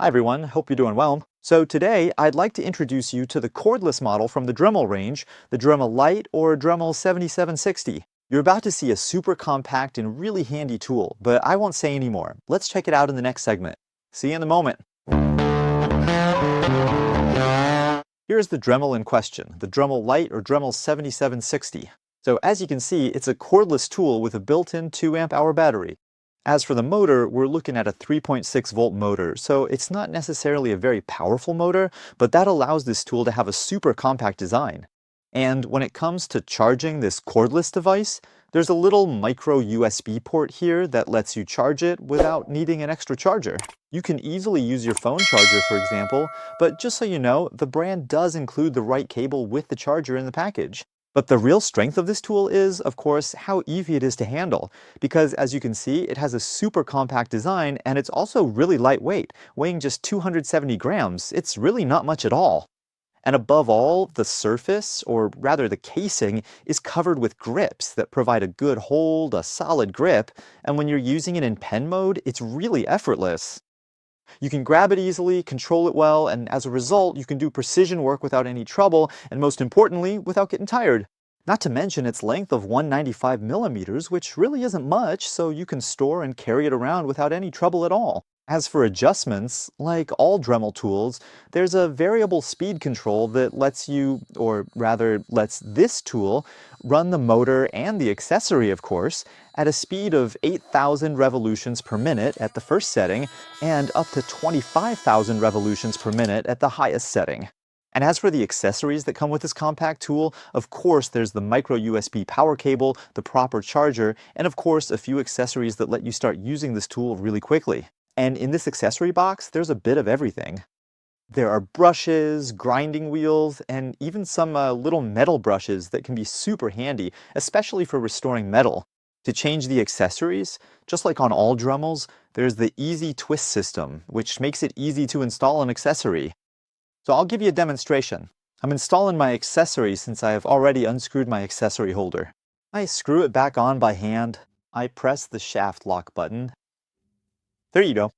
Hi everyone, hope you're doing well. So today I'd like to introduce you to the cordless model from the Dremel range, the Dremel Lite or Dremel 7760. You're about to see a super compact and really handy tool, but I won't say any more. Let's check it out in the next segment. See you in a moment. Here's the Dremel in question, the Dremel Lite or Dremel 7760. So as you can see, it's a cordless tool with a built-in 2 amp hour battery. As for the motor, we're looking at a 3.6 volt motor, so it's not necessarily a very powerful motor, but that allows this tool to have a super compact design. And when it comes to charging this cordless device, there's a little micro USB port here that lets you charge it without needing an extra charger. You can easily use your phone charger, for example, but just so you know, the brand does include the right cable with the charger in the package. But the real strength of this tool is, of course, how easy it is to handle, because as you can see, it has a super compact design and it's also really lightweight, weighing just 270 grams. It's really not much at all. And above all, the surface, or rather the casing, is covered with grips that provide a good hold, a solid grip, and when you're using it in pen mode, it's really effortless. You can grab it easily, control it well, and as a result, you can do precision work without any trouble, and most importantly, without getting tired. Not to mention its length of 195 millimeters, which really isn't much, so you can store and carry it around without any trouble at all. As for adjustments, like all Dremel tools, there's a variable speed control that lets you, or rather lets this tool, run the motor and the accessory, of course, at a speed of 8,000 revolutions per minute at the first setting and up to 25,000 revolutions per minute at the highest setting. And as for the accessories that come with this compact tool, of course there's the micro USB power cable, the proper charger, and of course a few accessories that let you start using this tool really quickly. And in this accessory box, there's a bit of everything. There are brushes, grinding wheels, and even some little metal brushes that can be super handy, especially for restoring metal. To change the accessories, just like on all Dremels, there's the Easy Twist system, which makes it easy to install an accessory. So I'll give you a demonstration. I'm installing my accessory since I have already unscrewed my accessory holder. I screw it back on by hand. I press the shaft lock button. There you go.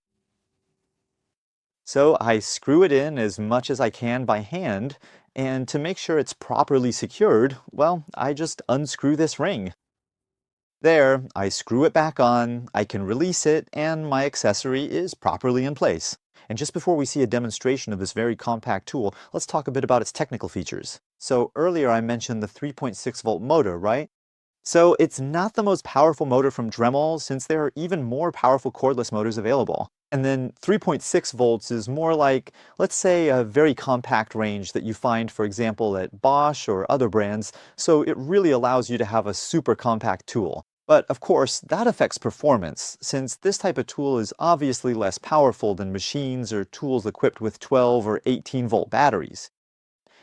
So I screw it in as much as I can by hand, and to make sure it's properly secured, well, I just unscrew this ring. There, I screw it back on, I can release it, and my accessory is properly in place. And just before we see a demonstration of this very compact tool, let's talk a bit about its technical features. So earlier I mentioned the 3.6 volt motor, right? So it's not the most powerful motor from Dremel since there are even more powerful cordless motors available. And then 3.6 volts is more like, let's say, a very compact range that you find, for example, at Bosch or other brands, so it really allows you to have a super compact tool. But of course, that affects performance, since this type of tool is obviously less powerful than machines or tools equipped with 12 or 18 volt batteries.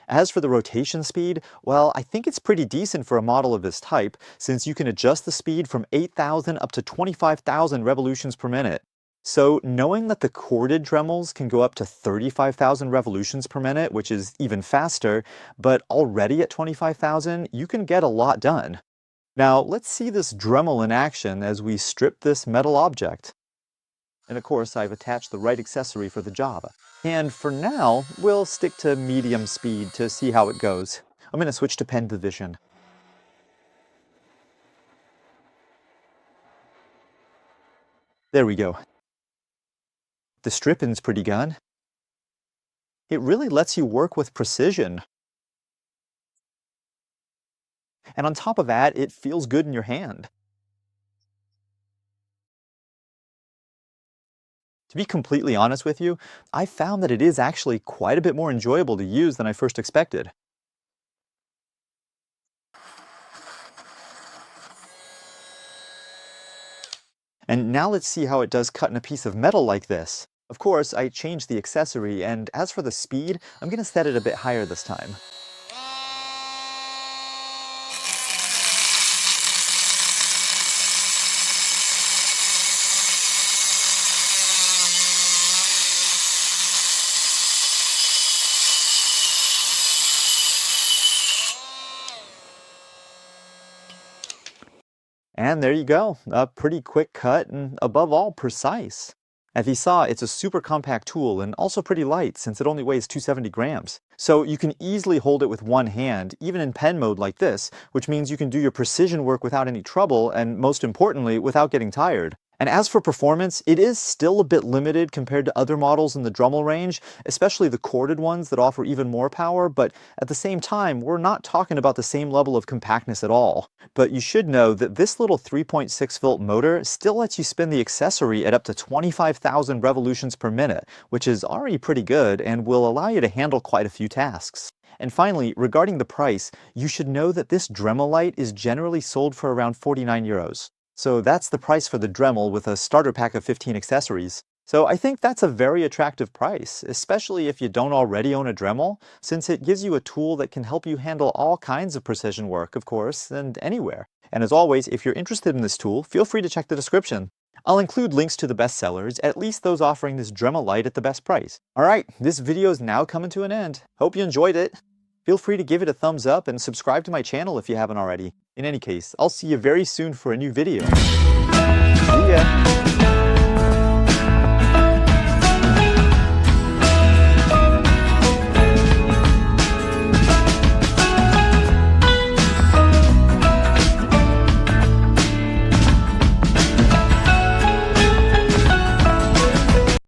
As for the rotation speed, well, I think it's pretty decent for a model of this type, since you can adjust the speed from 8,000 up to 25,000 revolutions per minute. So knowing that the corded Dremels can go up to 35,000 revolutions per minute, which is even faster, but already at 25,000, you can get a lot done. Now let's see this Dremel in action as we strip this metal object. And of course, I've attached the right accessory for the job. And for now, we'll stick to medium speed to see how it goes. I'm going to switch to pen division. There we go. The stripping's pretty good. It really lets you work with precision. And on top of that, it feels good in your hand. To be completely honest with you, I found that it is actually quite a bit more enjoyable to use than I first expected. And now let's see how it does cutting a piece of metal like this. Of course, I changed the accessory, and as for the speed, I'm going to set it a bit higher this time. And there you go, a pretty quick cut and above all, precise. As you saw, it's a super compact tool and also pretty light since it only weighs 270 grams. So you can easily hold it with one hand, even in pen mode like this, which means you can do your precision work without any trouble and, most importantly, without getting tired. And as for performance, it is still a bit limited compared to other models in the Dremel range, especially the corded ones that offer even more power, but at the same time, we're not talking about the same level of compactness at all. But you should know that this little 3.6 volt motor still lets you spin the accessory at up to 25,000 revolutions per minute, which is already pretty good and will allow you to handle quite a few tasks. And finally, regarding the price, you should know that this Dremel Lite is generally sold for around 49 euros. So that's the price for the Dremel with a starter pack of 15 accessories. So I think that's a very attractive price, especially if you don't already own a Dremel, since it gives you a tool that can help you handle all kinds of precision work, of course, and anywhere. And as always, if you're interested in this tool, feel free to check the description. I'll include links to the best sellers, at least those offering this Dremel Lite at the best price. Alright, this video is now coming to an end. Hope you enjoyed it. Feel free to give it a thumbs up and subscribe to my channel if you haven't already. In any case, I'll see you very soon for a new video. See ya!